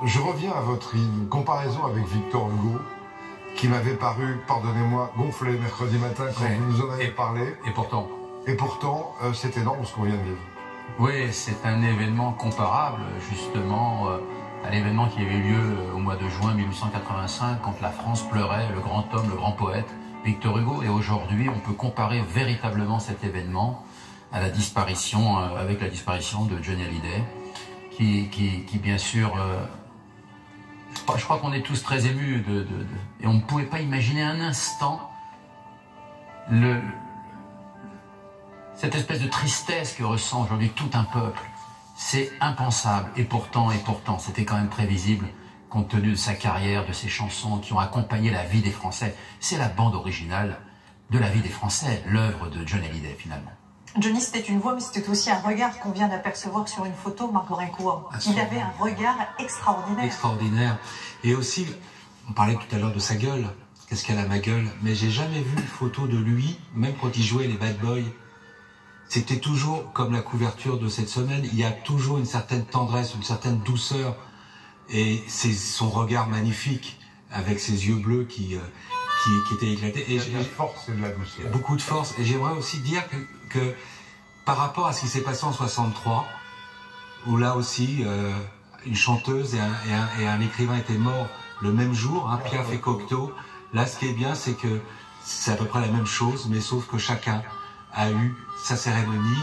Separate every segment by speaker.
Speaker 1: Je reviens à votre comparaison avec Victor Hugo, qui m'avait paru, pardonnez-moi, gonflé mercredi matin quand vous nous en avez parlé. Et pourtant, c'est énorme ce qu'on vient de vivre.
Speaker 2: Oui, c'est un événement comparable, justement, à l'événement qui avait lieu au mois de juin 1885, quand la France pleurait le grand homme, le grand poète, Victor Hugo. Et aujourd'hui, on peut comparer véritablement cet événement à la disparition, avec la disparition de Johnny Hallyday, qui bien sûr... je crois qu'on est tous très émus et on ne pouvait pas imaginer un instant cette espèce de tristesse que ressent aujourd'hui tout un peuple. C'est impensable. Et pourtant, c'était quand même prévisible compte tenu de sa carrière, de ses chansons qui ont accompagné la vie des Français. C'est la bande originale de la vie des Français, l'œuvre de Johnny Hallyday finalement.
Speaker 3: Johnny, c'était une voix, mais c'était aussi un regard qu'on vient d'apercevoir sur une photo, Marc Gorincourt. Il avait un regard extraordinaire.
Speaker 4: Extraordinaire. Et aussi, on parlait tout à l'heure de sa gueule. Qu'est-ce qu'elle a, ma gueule? Mais j'ai jamais vu une photo de lui, même quand il jouait les Bad Boys. C'était toujours, comme la couverture de cette semaine, il y a toujours une certaine tendresse, une certaine douceur. Et c'est son regard magnifique, avec ses yeux bleus qui étaient éclatés. Et
Speaker 1: de la force et de la douceur.
Speaker 4: Beaucoup de force. Et j'aimerais aussi dire que par rapport à ce qui s'est passé en 63, où là aussi, une chanteuse et un écrivain étaient morts le même jour, hein, Piaf et Cocteau. Là, ce qui est bien, c'est que c'est à peu près la même chose, mais sauf que chacun a eu sa cérémonie.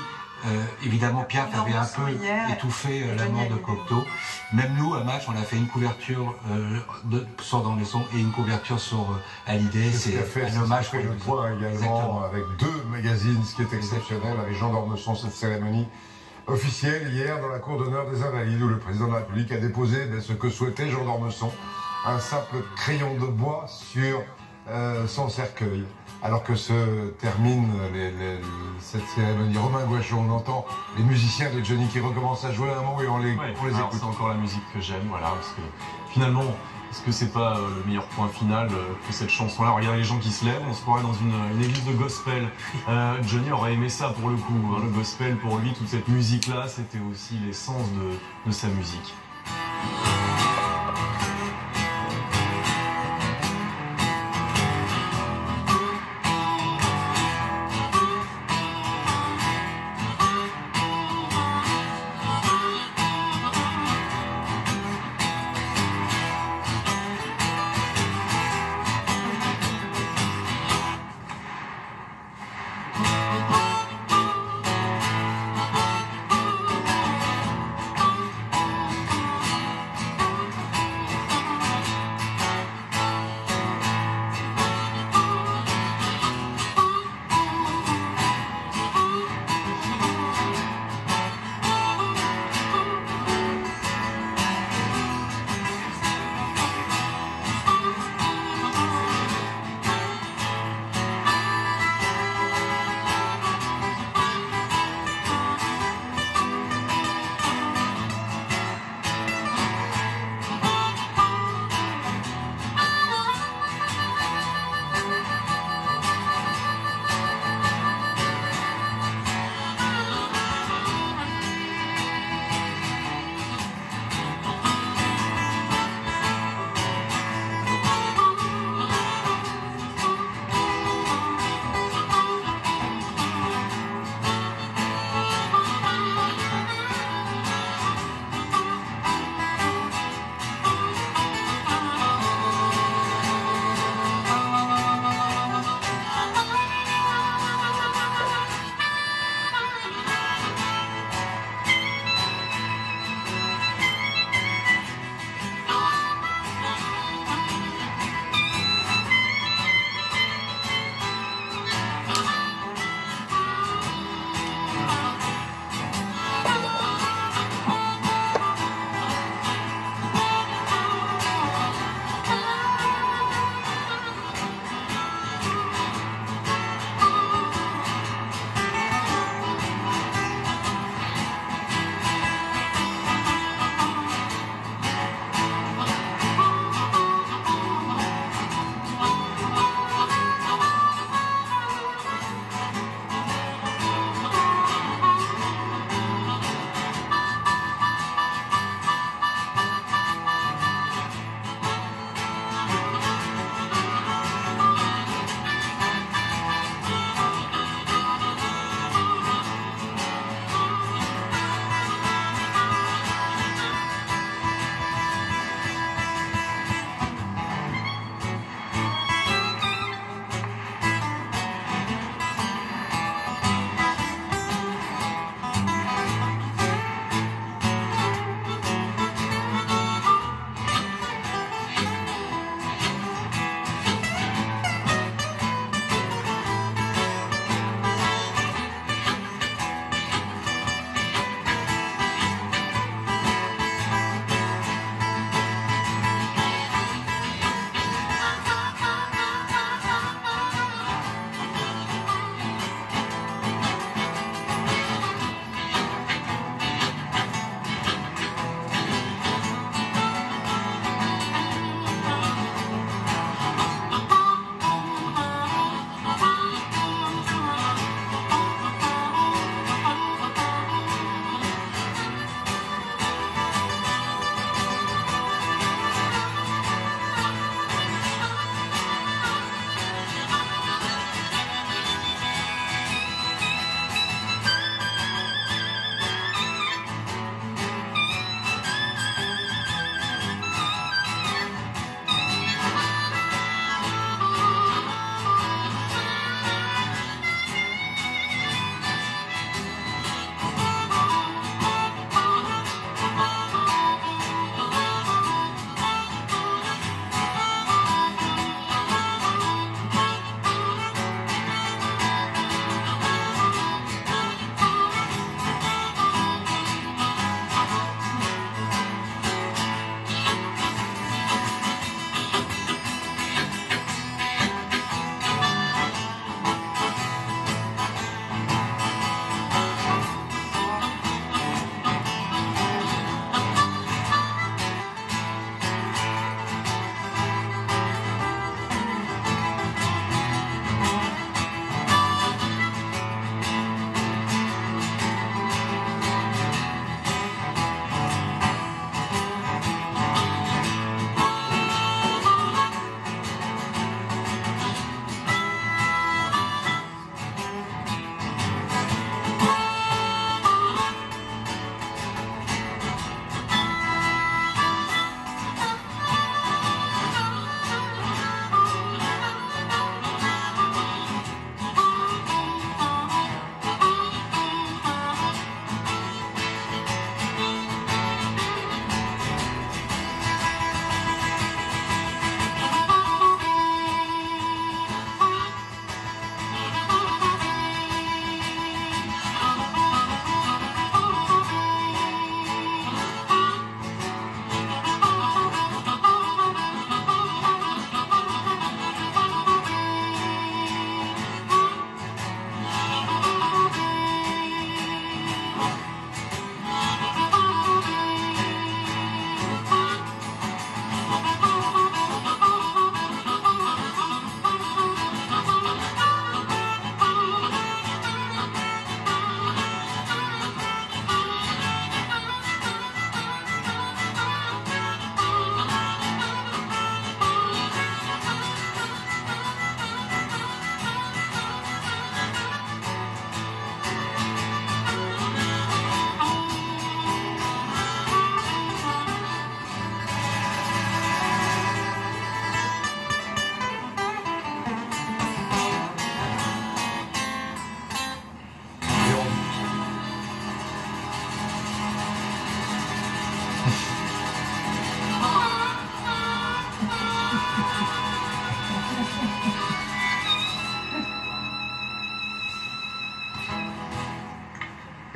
Speaker 4: Évidemment, Piaf avait un peu étouffé la mort de Cocteau. Même nous, à Match, on a fait une couverture sur Dans les sons et une couverture sur Hallyday. C'est un hommage
Speaker 1: pour le point également. Exactement. Avec 2 magazines, ce qui est exceptionnel, avec Jean d'Ormesson, cette cérémonie officielle hier dans la cour d'honneur des Invalides, où le président de la République a déposé ce que souhaitait Jean d'Ormesson, un simple crayon de bois sur son cercueil. Alors que se termine cette cérémonie, Romain Gouachaud, on entend les musiciens de Johnny qui recommencent à jouer un mot et on les écoute.
Speaker 5: C'est encore la musique que j'aime, voilà, parce que finalement, est-ce que c'est pas le meilleur point final que cette chanson-là? Regardez les gens qui se lèvent, on se croirait dans une église de gospel. Johnny aurait aimé ça pour le coup, hein, le gospel pour lui, toute cette musique-là, c'était aussi l'essence de sa musique.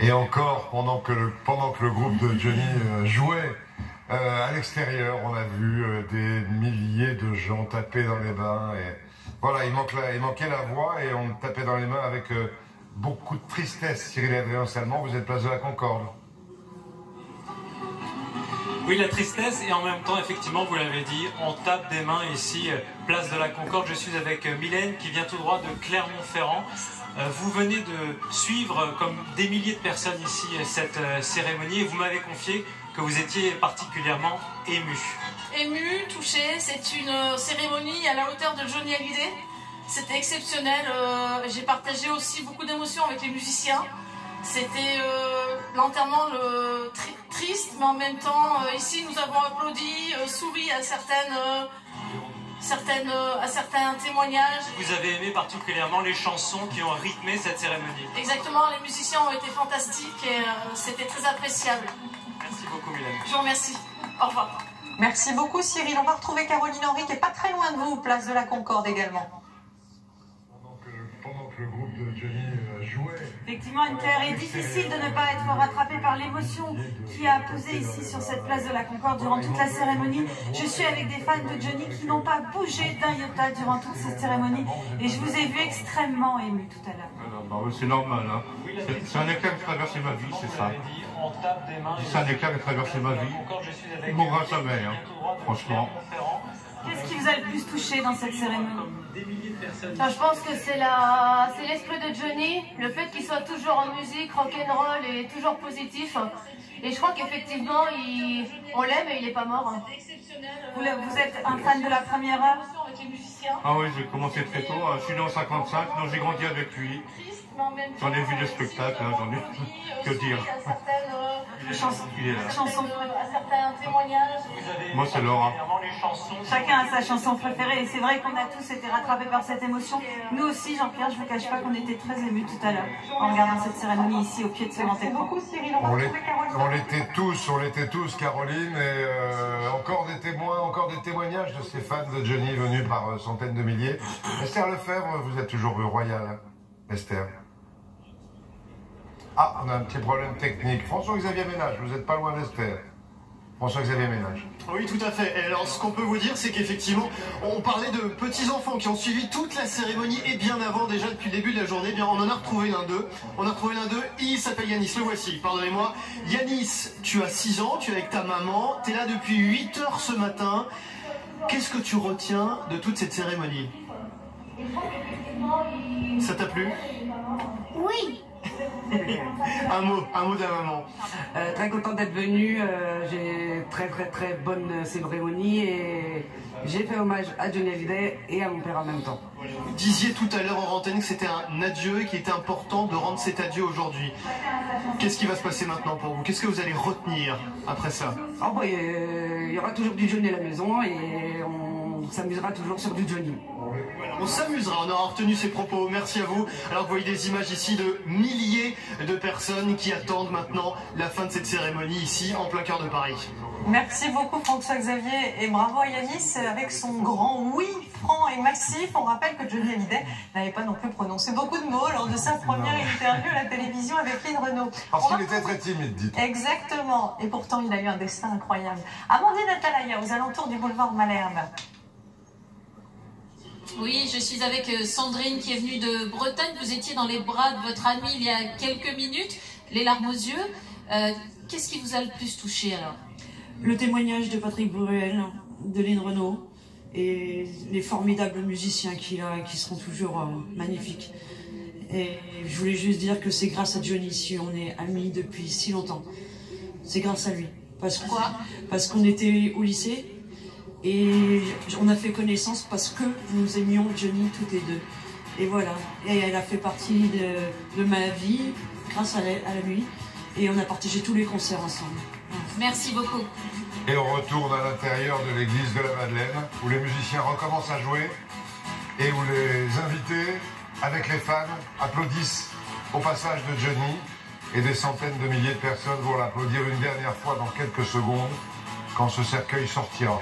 Speaker 1: Et encore, pendant que le groupe de Johnny jouait à l'extérieur, on a vu des milliers de gens taper dans les mains. Et voilà, il manquait la voix et on tapait dans les mains avec beaucoup de tristesse. Cyril Adrien Salmon, vous êtes place de la Concorde.
Speaker 6: Oui, la tristesse et en même temps, effectivement, vous l'avez dit, on tape des mains ici, place de la Concorde. Je suis avec Mylène qui vient tout droit de Clermont-Ferrand. Vous venez de suivre, comme des milliers de personnes ici, cette cérémonie et vous m'avez confié que vous étiez particulièrement ému.
Speaker 7: Ému, touché, c'est une cérémonie à la hauteur de Johnny Hallyday. C'était exceptionnel. J'ai partagé aussi beaucoup d'émotions avec les musiciens. C'était l'enterrement triste, mais en même temps, ici nous avons applaudi, souri à certains témoignages.
Speaker 6: Vous avez aimé particulièrement les chansons qui ont rythmé cette cérémonie.
Speaker 7: Exactement, les musiciens ont été fantastiques et c'était très appréciable.
Speaker 6: Merci beaucoup Mylène.
Speaker 7: Je vous remercie. Au revoir.
Speaker 3: Merci beaucoup Cyril. On va retrouver Caroline Henry qui est pas très loin de vous, place de la Concorde également.
Speaker 1: Pendant que le groupe de Johnny jouait...
Speaker 8: Effectivement, Claire, est difficile de ne pas être rattrapé par l'émotion qui a pesé ici sur cette place de la Concorde durant toute la cérémonie. Je suis avec des fans de Johnny qui n'ont pas bougé d'un iota durant toute cette cérémonie et je vous ai vu extrêmement ému tout à l'heure.
Speaker 9: C'est normal, hein. C'est un éclair qui traverse ma vie, c'est ça. C'est un éclair qui traverse ma vie. Il mourra jamais, hein, franchement.
Speaker 8: Qu'est-ce qui vous a le plus touché dans cette cérémonie?
Speaker 10: Je pense que c'est l'esprit de Johnny, le fait qu'il soit toujours en musique, rock'n'roll et toujours positif. Et je crois qu'effectivement, on l'aime et il n'est pas mort.
Speaker 8: Vous êtes un fan de la première heure?
Speaker 9: Ah oui, j'ai commencé très tôt. Je suis né en 55, donc j'ai grandi avec lui. J'en ai vu des spectacles, hein, j'en ai... Que dire? Il est là.
Speaker 7: Certains témoignages.
Speaker 9: Moi, c'est Laura.
Speaker 8: Chacun a sa chanson préférée et c'est vrai qu'on a tous été rattrapés par cette émotion. Nous aussi, Jean-Pierre, je ne vous cache pas qu'on était très émus tout à l'heure en regardant cette cérémonie ici au pied de ce grand écran.
Speaker 1: On l'était tous, Caroline, et encore des témoignages de ces fans de Johnny venus par centaines de milliers. Esther Lefebvre, vous êtes toujours royale, hein, Esther. Ah, on a un petit problème technique. François-Xavier Ménage, vous n'êtes pas loin d'Esther. François-Xavier Ménage.
Speaker 11: Oui, tout à fait. Et alors, ce qu'on peut vous dire, c'est qu'effectivement, on parlait de petits-enfants qui ont suivi toute la cérémonie et bien avant, déjà depuis le début de la journée. Eh bien, on en a retrouvé l'un d'eux. Il s'appelle Yanis, le voici, pardonnez-moi. Yanis, tu as 6 ans, tu es avec ta maman, tu es là depuis 8 heures ce matin. Qu'est-ce que tu retiens de toute cette cérémonie? Ça t'a plu?
Speaker 10: Oui.
Speaker 11: un mot de la maman.
Speaker 12: Très contente d'être venue, j'ai très bonne cérémonie et j'ai fait hommage à Johnny Hallyday et à mon père en même temps.
Speaker 11: Vous disiez tout à l'heure en antenne que c'était un adieu et qu'il était important de rendre cet adieu aujourd'hui. Qu'est-ce qui va se passer maintenant pour vous? Qu'est-ce que vous allez retenir après ça?
Speaker 12: Il y aura toujours du Johnny à la maison et on s'amusera toujours sur du Johnny.
Speaker 11: On s'amusera, on aura retenu ces propos. Merci à vous. Alors vous voyez des images ici de milliers de personnes qui attendent maintenant la fin de cette cérémonie ici en plein cœur de Paris.
Speaker 3: Merci beaucoup François-Xavier et bravo à Yanis avec son grand oui franc et massif. On rappelle que Johnny Hallyday n'avait pas non plus prononcé beaucoup de mots lors de sa première interview à la télévision avec Lynn Renaud.
Speaker 1: Parce qu'il était très timide, dites.
Speaker 3: Exactement. Et pourtant il a eu un destin incroyable. Amandine Atalaya aux alentours du boulevard Malherbe.
Speaker 13: Oui, je suis avec Sandrine qui est venue de Bretagne. Vous étiez dans les bras de votre amie il y a quelques minutes, les larmes aux yeux. Qu'est-ce qui vous a le plus touché alors?
Speaker 14: Le témoignage de Patrick Bruel, de Lynn Renaud et les formidables musiciens qu'il a et qui seront toujours magnifiques. Et je voulais juste dire que c'est grâce à Johnny si on est amis depuis si longtemps. C'est grâce à lui. Parce qu'on était au lycée. Et on a fait connaissance parce que nous aimions Johnny toutes les deux. Et voilà. Et elle a fait partie de ma vie grâce à lui. Et on a partagé tous les concerts ensemble.
Speaker 13: Merci beaucoup.
Speaker 1: Et on retourne à l'intérieur de l'église de la Madeleine, où les musiciens recommencent à jouer et où les invités, avec les fans, applaudissent au passage de Johnny. Et des centaines de milliers de personnes vont l'applaudir une dernière fois dans quelques secondes, quand ce cercueil sortira.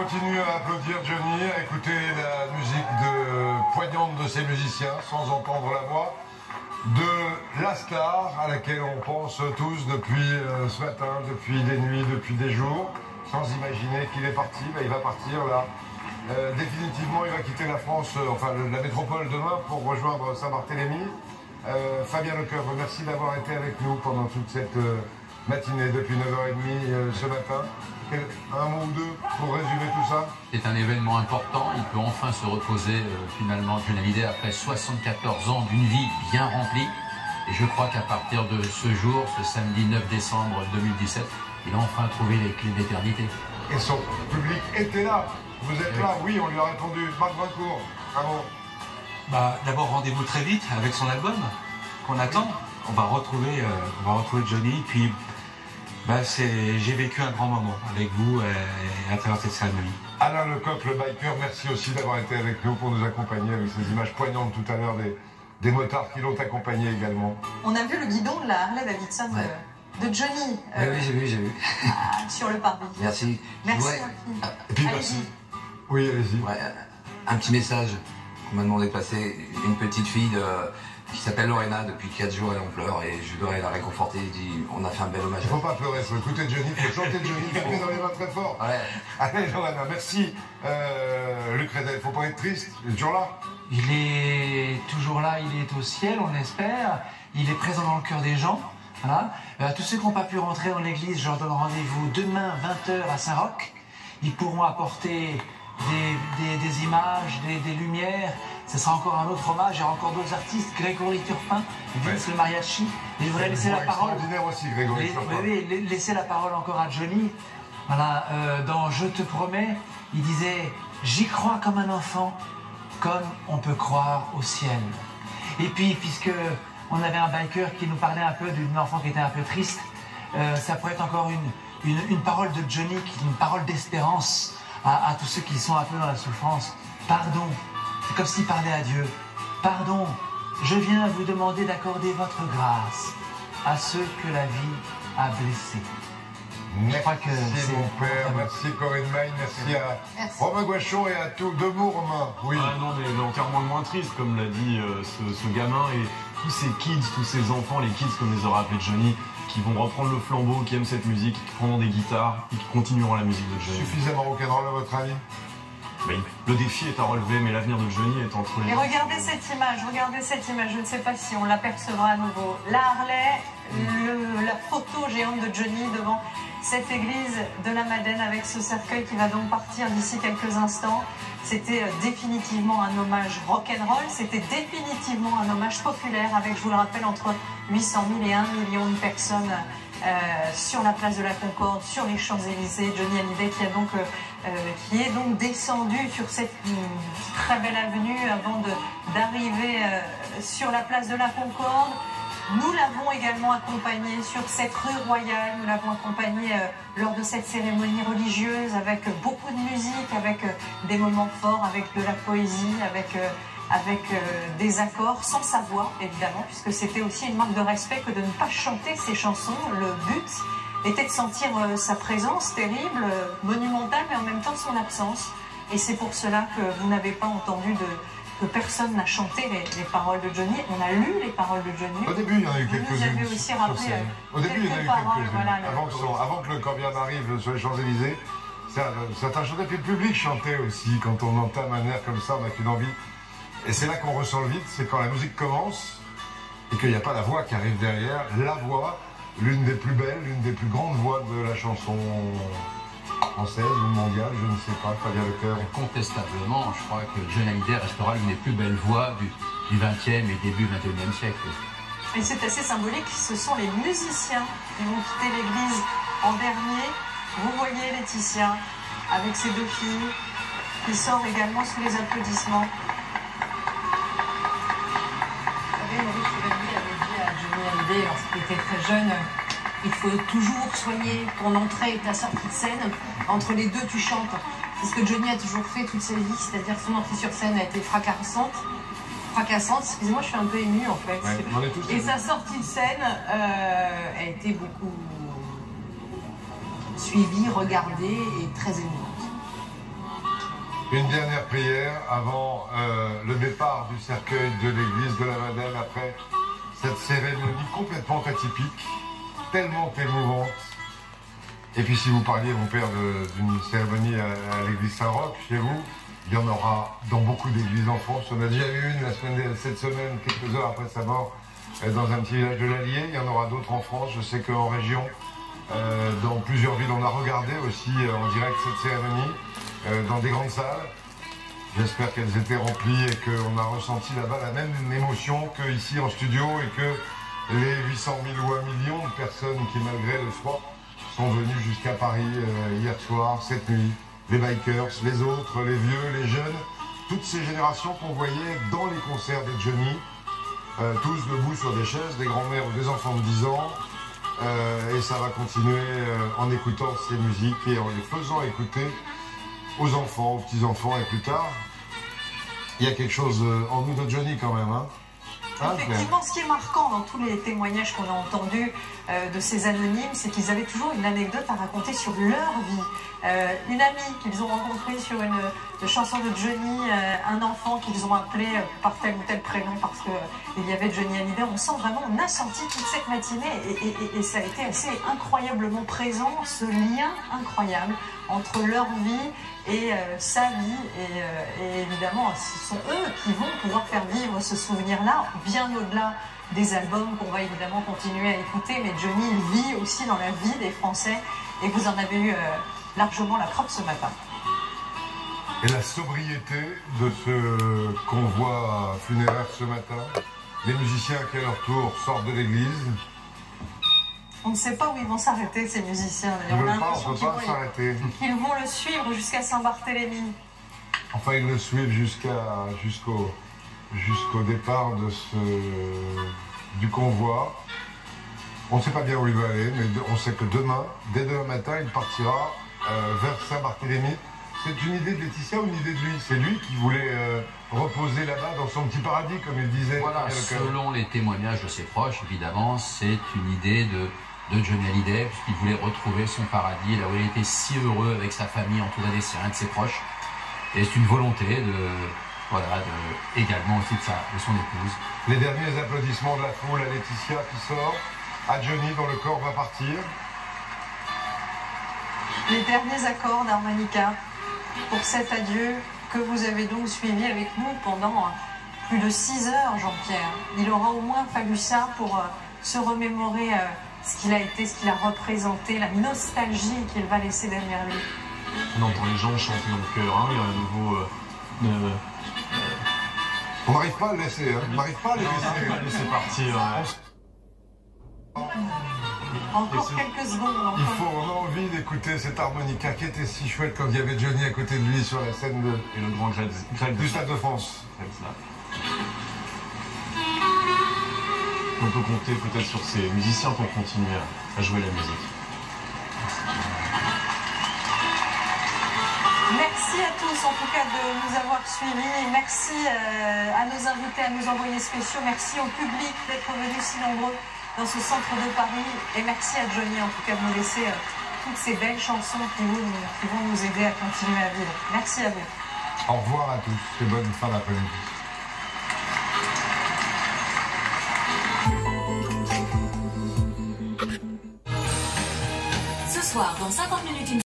Speaker 1: continue à applaudir Johnny, à écouter la musique poignante de ses musiciens, sans entendre la voix de la star à laquelle on pense tous depuis ce matin, depuis des nuits, depuis des jours, sans imaginer qu'il est parti. Ben, il va partir là. Définitivement, il va quitter la France, enfin la métropole demain pour rejoindre Saint-Barthélemy. Fabien Lecoeuvre, merci d'avoir été avec nous pendant toute cette matinée depuis 9h30 ce matin. Un mot ou deux pour résumer tout ça?
Speaker 2: C'est un événement important, il peut enfin se reposer finalement Johnny Hallyday après 74 ans d'une vie bien remplie. Et je crois qu'à partir de ce jour, ce samedi 9 décembre 2017, il a enfin trouvé les clés d'éternité.
Speaker 1: Et son public était là. Vous êtes là, oui, on lui a répondu. Marc Brincourt, bravo.
Speaker 4: Bah, d'abord, rendez-vous très vite avec son album qu'on attend. On va retrouver Johnny, puis bah, j'ai vécu un grand moment avec vous à travers cette cérémonie.
Speaker 1: Alain Lecoq, le biker, merci aussi d'avoir été avec nous pour nous accompagner avec ces images poignantes tout à l'heure des motards qui l'ont accompagné également.
Speaker 3: On a vu le guidon de la Harley Davidson de Johnny.
Speaker 15: Oui, j'ai vu.
Speaker 3: Sur le parvis.
Speaker 15: Merci.
Speaker 3: Merci.
Speaker 1: Et puis merci. Oui, allez-y.
Speaker 15: Ouais, un petit message qu'on m'a demandé de passer. Une petite fille qui s'appelle Lorena, depuis 4 jours elle en pleure et je voudrais la réconforter. Je dis, on a fait un bel hommage.
Speaker 1: Il ne faut pas pleurer, il faut écouter Johnny, il faut chanter Johnny, il faut taper dans les mains très fort.
Speaker 15: Ouais.
Speaker 1: Allez Lorena, merci. Luc Redel, il ne faut pas être triste, il est toujours là.
Speaker 16: Il est toujours là, il est au ciel, on espère. Il est présent dans le cœur des gens. Voilà. Tous ceux qui n'ont pas pu rentrer dans l'église, je leur donne rendez-vous demain 20h à Saint-Roch. Ils pourront apporter des images, des lumières. Ce sera encore un autre hommage. Il y aura encore d'autres artistes. Grégory Turpin, Vince le mariachi. Et je voudrais laisser la parole.
Speaker 1: Extraordinaire aussi, Grégory Turpin.
Speaker 16: Oui, laisser la parole encore à Johnny. Voilà, dans Je te promets, il disait « J'y crois comme un enfant, comme on peut croire au ciel. » Et puis, puisque on avait un biker qui nous parlait un peu d'une enfant qui était un peu triste, ça pourrait être encore une parole de Johnny, une parole d'espérance à tous ceux qui sont un peu dans la souffrance. Pardon, c'est comme s'il parlait à Dieu. Pardon, je viens vous demander d'accorder votre grâce à ceux que la vie a blessés.
Speaker 1: Merci mon père, merci Corinne Maille, merci à Romain Gouachon et à tous. Deux mots Romain, oui.
Speaker 5: Ah non mais entièrement le moins triste comme l'a dit ce gamin et tous ces kids, tous ces enfants, les kids comme les aura appelés Johnny, qui vont reprendre le flambeau, qui aiment cette musique, qui prendront des guitares et qui continueront la musique de Johnny.
Speaker 1: Suffisamment rock'n'roll à votre avis?
Speaker 5: Oui, le défi est à relever, mais l'avenir de Johnny est entre les...
Speaker 3: Et regardez cette image, je ne sais pas si on l'apercevra à nouveau. La Harley, la photo géante de Johnny devant cette église de la Madeleine avec ce cercueil qui va donc partir d'ici quelques instants. C'était définitivement un hommage rock'n'roll, c'était définitivement un hommage populaire avec, je vous le rappelle, entre 800 000 et 1 million de personnes sur la place de la Concorde, sur les Champs-Élysées. Johnny Hallyday qui est donc descendu sur cette très belle avenue avant d'arriver sur la place de la Concorde. Nous l'avons également accompagné sur cette rue royale, nous l'avons accompagné lors de cette cérémonie religieuse avec beaucoup de musique, avec des moments forts, avec de la poésie, avec des accords, sans sa voix évidemment, puisque c'était aussi une marque de respect que de ne pas chanter ses chansons. Le but était de sentir sa présence terrible, monumentale, mais en même temps son absence. Et c'est pour cela que vous n'avez pas entendu que personne n'a chanté les paroles de Johnny. On a lu les paroles de Johnny.
Speaker 1: Au début, il y en a eu quelques-unes.
Speaker 3: Vous avez aussi rappelé
Speaker 1: Au début, il y en a eu
Speaker 3: paroles,
Speaker 1: quelques-unes.
Speaker 3: voilà,
Speaker 1: avant que le corbillard n'arrive sur les Champs-Élysées, certains chantaient, puis le public chantait aussi. Quand on entame un air comme ça, on n'a qu'une envie. Et c'est là qu'on ressent le vide, c'est quand la musique commence et qu'il n'y a pas la voix qui arrive derrière. La voix, l'une des plus belles, l'une des plus grandes voix de la chanson française ou mondiale, je ne sais pas, Fabien Lecoeuvre.
Speaker 2: Incontestablement, je crois que Johnny Hallyday restera l'une des plus belles voix du XXe et début XXIe siècle.
Speaker 3: Et c'est assez symbolique, ce sont les musiciens qui vont quitter l'église en dernier. Vous voyez Laetitia, avec ses deux filles, qui sort également sous les applaudissements.
Speaker 17: Vous savez, Maurice Chevalier avait dit à Johnny Hallyday, lorsqu'il était très jeune, il faut toujours soigner ton entrée et ta sortie de scène. Entre les deux, tu chantes. C'est ce que Johnny a toujours fait toute sa vie, c'est-à-dire son entrée sur scène a été fracassante. Excusez-moi, je suis un peu émue en fait. Ouais, et sa sortie de scène a été beaucoup suivie, regardée et très émouvante.
Speaker 1: Une dernière prière avant le départ du cercueil de l'église de la Madeleine après cette cérémonie complètement atypique, tellement émouvante. Et puis si vous parliez, mon père, d'une cérémonie à l'église Saint-Roch, chez vous, il y en aura dans beaucoup d'églises en France. On a déjà eu une cette semaine, quelques heures après sa mort, dans un petit village de l'Allier. Il y en aura d'autres en France. Je sais qu'en région, dans plusieurs villes, on a regardé aussi en direct cette cérémonie, dans des grandes salles. J'espère qu'elles étaient remplies et qu'on a ressenti là-bas la même émotion qu'ici en studio et que les 800 000 ou 1 million de personnes qui, malgré le froid, sont venues jusqu'à Paris hier soir, cette nuit. Les bikers, les autres, les vieux, les jeunes, toutes ces générations qu'on voyait dans les concerts de Johnny, tous debout sur des chaises, des grands-mères ou des enfants de 10 ans, et ça va continuer en écoutant ces musiques et en les faisant écouter aux enfants, aux petits-enfants et plus tard. Il y a quelque chose en nous de Johnny quand même, hein.
Speaker 3: Effectivement, ce qui est marquant dans tous les témoignages qu'on a entendus de ces anonymes, c'est qu'ils avaient toujours une anecdote à raconter sur leur vie. Une amie qu'ils ont rencontrée sur une chanson de Johnny, un enfant qu'ils ont appelé par tel ou tel prénom parce qu'il y avait Johnny Hallyday. On sent vraiment, on a senti toute cette matinée et ça a été assez incroyablement présent, ce lien incroyable entre leur vie et sa vie. Et évidemment, ce sont eux qui vont pouvoir faire vivre ce souvenir-là, bien au-delà des albums qu'on va évidemment continuer à écouter. Mais Johnny, il vit aussi dans la vie des Français et vous en avez eu largement la preuve ce matin.
Speaker 1: Et la sobriété de ce convoi funéraire ce matin, les musiciens qui à leur tour sortent de l'église.
Speaker 3: On ne sait pas où ils vont s'arrêter, ces musiciens.
Speaker 1: On ne peut pas s'arrêter.
Speaker 3: Ils vont le suivre jusqu'à Saint-Barthélemy.
Speaker 1: Enfin, ils le suivent jusqu'au départ du convoi. On ne sait pas bien où il va aller, mais on sait que demain, dès demain matin, il partira vers Saint-Barthélemy. C'est une idée de Laetitia ou une idée de lui? C'est lui qui voulait reposer là-bas dans son petit paradis, comme il disait.
Speaker 2: Voilà, selon les témoignages de ses proches, évidemment, c'est une idée de Johnny Hallyday, puisqu'il voulait retrouver son paradis, là où il était si heureux avec sa famille, entouré des siens et de ses proches. Et c'est une volonté également aussi de son épouse.
Speaker 1: Les derniers applaudissements de la foule à Laetitia qui sort, à Johnny dont le corps va partir.
Speaker 3: Les derniers accords d'harmonica pour cet adieu que vous avez donc suivi avec nous pendant plus de 6 heures, Jean-Pierre. Il aura au moins fallu ça pour se remémorer ce qu'il a été, ce qu'il a représenté, la nostalgie qu'il va laisser derrière lui.
Speaker 5: On entend les gens chanter dans le cœur, hein. Il y a un nouveau...
Speaker 1: On n'arrive pas à le laisser, hein. On n'arrive pas à le
Speaker 5: laisser partir.
Speaker 3: Encore quelques secondes.
Speaker 1: On a envie d'écouter cette harmonica qui était si chouette quand il y avait Johnny à côté de lui sur la scène
Speaker 5: et le grand grêle
Speaker 1: du Stade de France.
Speaker 5: On peut compter peut-être sur ces musiciens pour continuer à jouer la musique.
Speaker 3: Merci à tous en tout cas de nous avoir suivis. Merci à nos invités, à nos envoyés spéciaux. Merci au public d'être venus si nombreux dans ce centre de Paris. Et merci à Johnny en tout cas de nous laisser toutes ces belles chansons qui vont nous aider à continuer à vivre. Merci à vous.
Speaker 1: Au revoir à tous et bonne fin d'après-midi.
Speaker 18: Ce soir, dans 50 minutes,